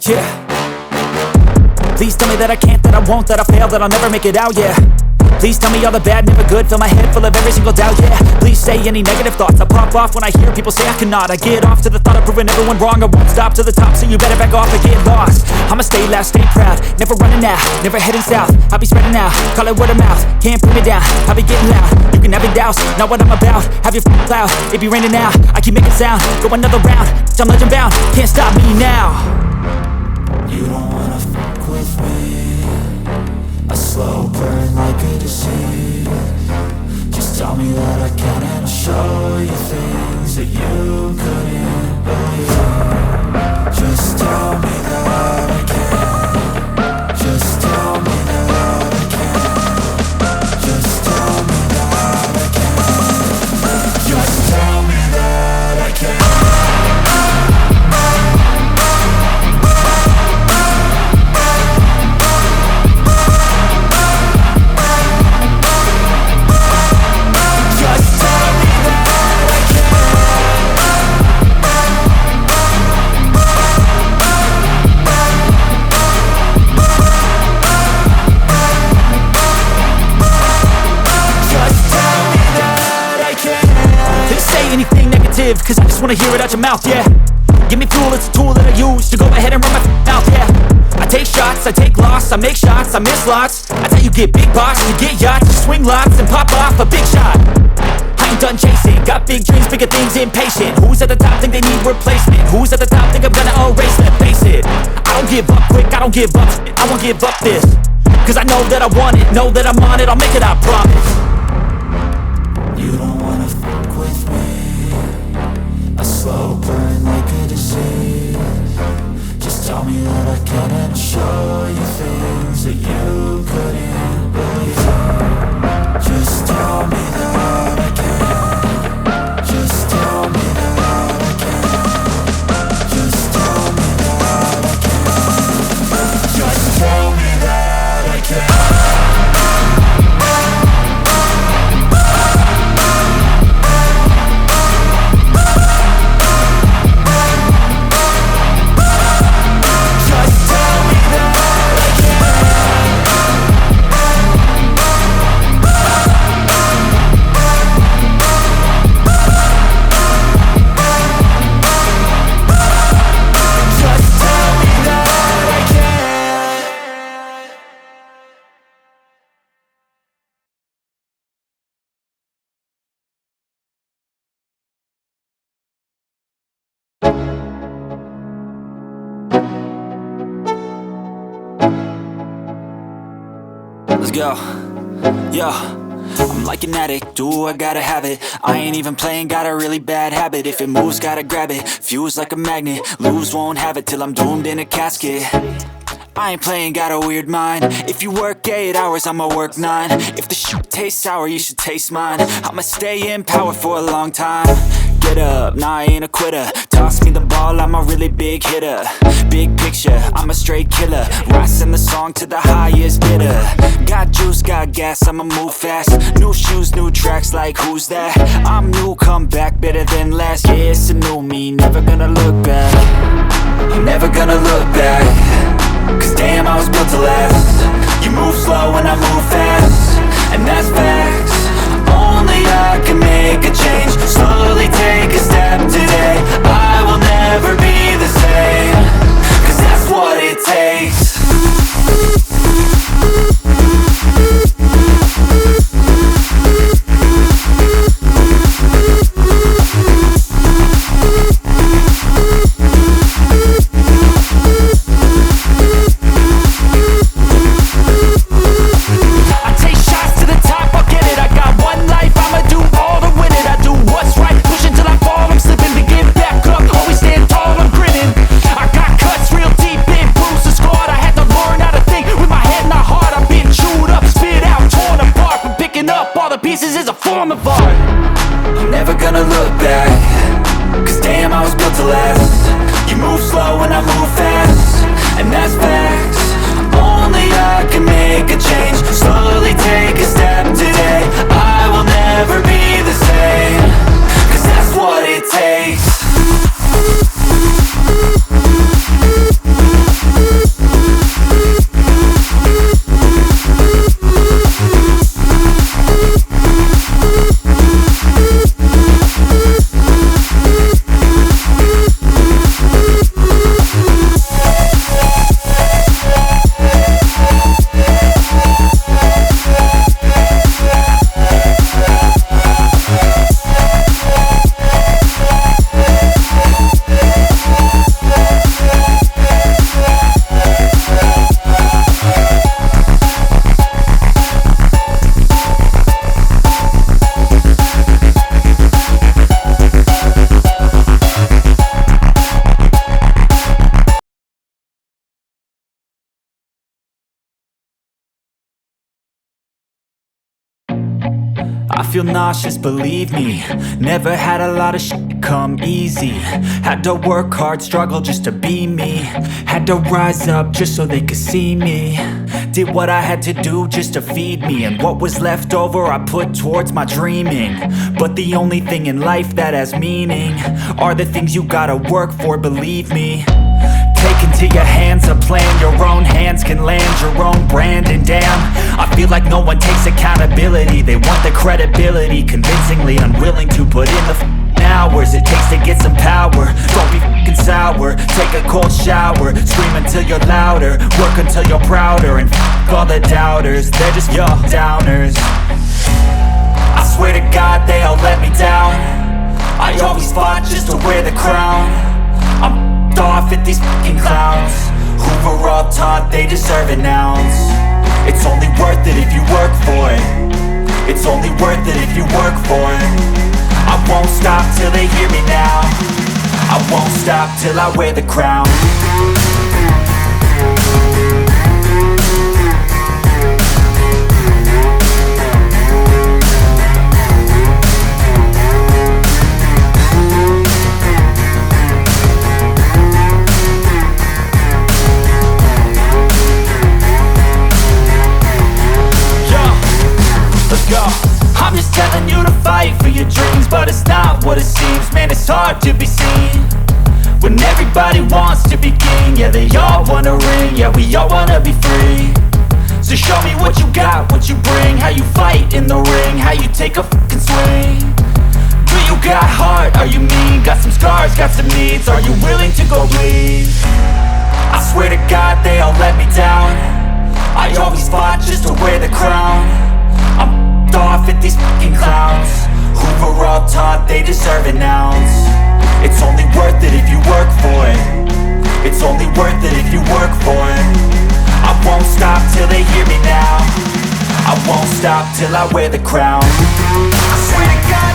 yeah. Please tell me that I can't, that I won't, that I fail, that I'll never make it out, yeah. Please tell me all the bad, never good, fill my head full of every single doubt, yeah. Please say any negative thoughts, I pop off when I hear people say I cannot. I get off to the thought of proving everyone wrong, I won't stop to the top, so you better back off and get lost. I'ma stay loud, stay proud, never running out, never heading south. I'll be spreading out, call it word of mouth, can't put me down, I'll be getting loud. You can have your doubts, not what I'm about, have your f***ing cloud, it be raining now. I keep making sound, go another round, I'm legend bound, can't stop me now. You don't wanna fuck with me, a slow burn like a disease. Just tell me that I can and I'll show you things that you couldn't believe. Just tell me that I can. Just tell me that I can. Just tell me that I can. Just tell me that I can. Cause I just wanna hear it out your mouth, yeah. Give me fuel, it's a tool that I use to go ahead and run my mouth, yeah. I take shots, I take loss, I make shots, I miss lots. That's how you get big boss, you get yachts, you swing lots and pop off a big shot. I ain't done chasing, got big dreams, bigger things, impatient. Who's at the top think they need replacement? Who's at the top think I'm gonna erase them? Face it, I don't give up quick, I don't give up shit, I won't give up this. Cause I know that I want it, know that I'm on it, I'll make it, I promise. You don't wanna fuck with me, a slow burn like a disease. Just tell me that I can and I'll show you things that you couldn't believe. Just tell me that I can. Just tell me that I can. Just tell me that I can. Just tell me that I can. Let's go, yo. I'm like an addict, do I gotta have it. I ain't even playing, got a really bad habit. If it moves, gotta grab it, fuse like a magnet. Lose, won't have it till I'm doomed in a casket. I ain't playing, got a weird mind. If you work 8 hours, I'ma work 9. If the shit tastes sour, you should taste mine. I'ma stay in power for a long time. Get up, nah I ain't a quitter. Toss me the ball, I'm a really big hitter. Big picture, I'm a straight killer. Rising the song to the highest bidder. Got juice, got gas, I'ma move fast. New shoes, new tracks, like who's that? I'm new, come back, better than last. Yeah, it's a new me, never gonna look back. I'm never gonna look back. Cause damn, I was built to last. You move slow and I move fast, and that's facts. Only I can make a change. Slowly take a step today. I will never be the same. Cause that's what it takes. feel nauseous, believe me. Never had a lot of shit come easy. Had to work hard, struggle just to be me. Had to rise up just so they could see me. Did what I had to do just to feed me, and what was left over I put towards my dreaming. But the only thing in life that has meaning are the things you gotta work for, believe me. Take into your hands a plan, your own hands can land your own brand. And damn, I feel like no one takes accountability. They want the credibility, convincingly unwilling to put in the hours it takes to get some power. Don't be f***ing sour, take a cold shower. Scream until you're louder, work until you're prouder. And f*** all the doubters, they're just your downers. I swear to God they all let me down. I always fought just to wear the crown. I'm off at these fucking clowns who were all taught they deserve an ounce. It's only worth it if you work for it. It's only worth it if you work for it. I won't stop till they hear me now. I won't stop till I wear the crown. I'm just telling you to fight for your dreams, but it's not what it seems. Man, it's hard to be seen when everybody wants to be king. Yeah, they all wanna ring, yeah, we all wanna be free. So show me what you got, what you bring, how you fight in the ring, how you take a fucking swing. Do you got heart, are you mean? Got some scars, got some needs, are you willing to go bleed? I swear to God they all let me down. I always fought just to wear the crown. I'm off at these fucking clowns who were all taught they deserve an ounce. It's only worth it if you work for it. It's only worth it if you work for it. I won't stop till they hear me now. I won't stop till I wear the crown. I swear to God